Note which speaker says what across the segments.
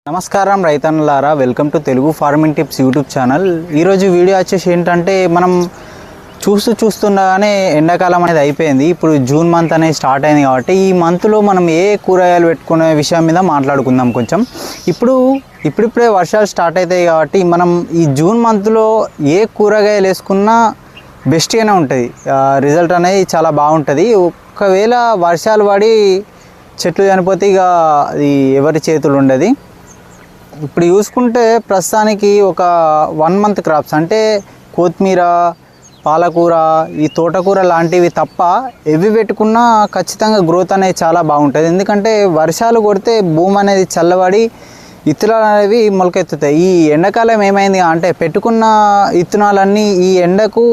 Speaker 1: నమస్కారం రైతన్నలారా, welcome to Telugu farming tips YouTube channel. ఈరోజు వీడియో వచ్చేసి ఏంటంటే, మనం చూస్తుండగానే ఎండాకాలం అనేది అయిపోయింది. ఇప్పుడు జూన్ మంత్ అనేది స్టార్ట్ అయింది కాబట్టి ఈ మంత్లో మనం ఏ కూరగాయలు పెట్టుకునే విషయం మీద మాట్లాడుకుందాం కొంచెం. ఇప్పుడిప్పుడే వర్షాలు స్టార్ట్ అవుతాయి కాబట్టి మనం ఈ జూన్ మంత్లో ఏ కూరగాయలు వేసుకున్నా బెస్ట్గానే ఉంటుంది, రిజల్ట్ అనేది చాలా బాగుంటుంది. ఒకవేళ వర్షాలు పడి చెట్లు చనిపోతే ఇక అది ఎవరి చేతులు ఉండదు. ఇప్పుడు చూసుకుంటే ప్రస్తుతానికి ఒక 1 మంత్ క్రాప్స్ అంటే కొత్తిమీర, పాలకూర, ఈ తోటకూర లాంటివి తప్ప ఎవి పెట్టుకున్నా ఖచ్చితంగా గ్రోత్ అనేది చాలా బాగుంటుంది. ఎందుకంటే వర్షాలు కొడితే భూమి అనేది చల్లబడి విత్తనాలు అనేవి మొలకెత్తుతాయి. ఈ ఎండాకాలం ఏమైంది అంటే పెట్టుకున్న విత్తనాలన్నీ ఈ ఎండకు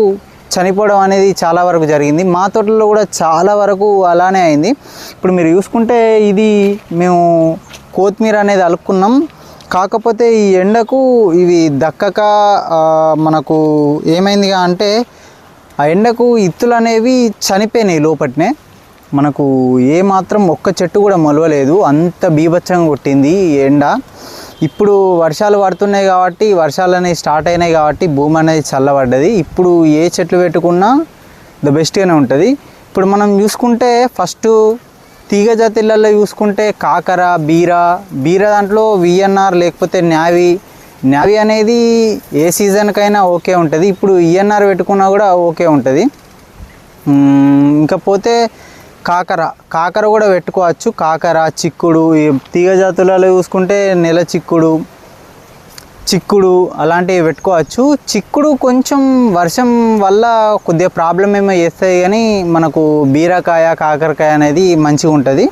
Speaker 1: చనిపోవడం అనేది చాలా వరకు జరిగింది. మా తోటలో కూడా చాలా వరకు అలానే అయింది. ఇప్పుడు మీరు చూసుకుంటే ఇది మేము కొత్తిమీర అనేది అలుక్కున్నాం. కాకపోతే ఈ ఎండకు ఇవి దక్కక మనకు ఏమైంది అంటే ఆ ఎండకు ఇత్తులు అనేవి చనిపోయినాయి లోపట్నే. మనకు ఏమాత్రం ఒక్క చెట్టు కూడా మొలవలేదు, అంత బీభత్సంగా కొట్టింది ఎండ. ఇప్పుడు వర్షాలు పడుతున్నాయి కాబట్టి, వర్షాలు అనేవి స్టార్ట్ అయినాయి కాబట్టి భూమి అనేది చల్లబడ్డది. ఇప్పుడు ఏ చెట్లు పెట్టుకున్నా ద బెస్ట్గానే ఉంటుంది. ఇప్పుడు మనం చూసుకుంటే ఫస్ట్ తీగ జాతిలలో చూసుకుంటే కాకర, బీర దాంట్లో విఎన్ఆర్ లేకపోతే న్యావి అనేది ఏ సీజన్కైనా ఓకే ఉంటుంది. ఇప్పుడు ఈఎన్ఆర్ పెట్టుకున్నా కూడా ఓకే ఉంటుంది. ఇంకపోతే కాకర కూడా పెట్టుకోవచ్చు. కాకర, చిక్కుడు, తీగ జాతులలో చూసుకుంటే నెల చిక్కుడు అలాంటివి పెట్టుకోవచ్చు. చిక్కుడు కొంచెం వర్షం వల్ల కొద్దిగా ప్రాబ్లం ఏమో చేస్తాయి, కానీ మనకు బీరకాయ, కాకరకాయ అనేది మంచిగా ఉంటుంది.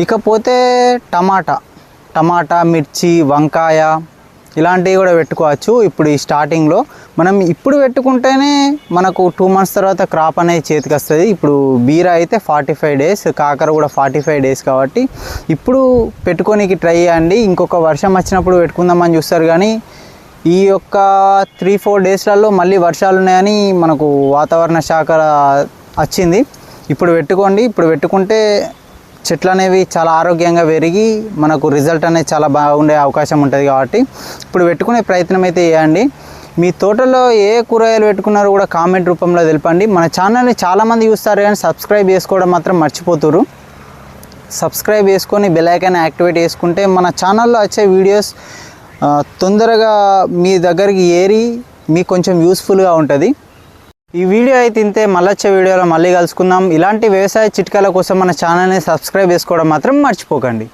Speaker 1: ఇకపోతే టమాటా, మిర్చి, వంకాయ ఇలాంటివి కూడా పెట్టుకోవచ్చు. ఇప్పుడు ఈ స్టార్టింగ్లో మనం ఇప్పుడు పెట్టుకుంటేనే మనకు 2 మంత్స్ తర్వాత క్రాప్ అనేది చేతికి వస్తుంది. ఇప్పుడు బీర అయితే 45 డేస్, కాకర కూడా 45 డేస్ కాబట్టి ఇప్పుడు పెట్టుకోనికి ట్రై చేయండి. ఇంకొక వర్షం వచ్చినప్పుడు పెట్టుకుందామని చూస్తారు, కానీ ఈ యొక్క 3-4 డేస్లలో మళ్ళీ వర్షాలు ఉన్నాయని మనకు వాతావరణ శాఖ వచ్చింది. ఇప్పుడు పెట్టుకోండి. ఇప్పుడు పెట్టుకుంటే చెట్లు అనేవి చాలా ఆరోగ్యంగా పెరిగి మనకు రిజల్ట్ అనేది చాలా బాగుండే అవకాశం ఉంటుంది. కాబట్టి ఇప్పుడు పెట్టుకునే ప్రయత్నం అయితే చేయండి. మీ తోటలో ఏ కూరగాయలు పెట్టుకున్నారో కూడా కామెంట్ రూపంలో తెలపండి. మన ఛానల్ని చాలామంది చూస్తారు కానీ సబ్స్క్రైబ్ చేసుకోవడం మాత్రం మర్చిపోతున్నారు. సబ్స్క్రైబ్ చేసుకొని బెల్ ఐకాన్ యాక్టివేట్ చేసుకుంటే మన ఛానల్లో వచ్చే వీడియోస్ తొందరగా మీ దగ్గరికి ఏరి మీకు కొంచెం యూస్ఫుల్గా ఉంటుంది. ఈ వీడియో అయితే ఇంతే. మళ్ళీ వచ్చే వీడియోలో మళ్ళీ కలుసుకుందాం. ఇలాంటి వ్యవసాయ చిట్కాల కోసం మన ఛానల్ని సబ్స్క్రైబ్ చేసుకోవడం మాత్రం మర్చిపోకండి.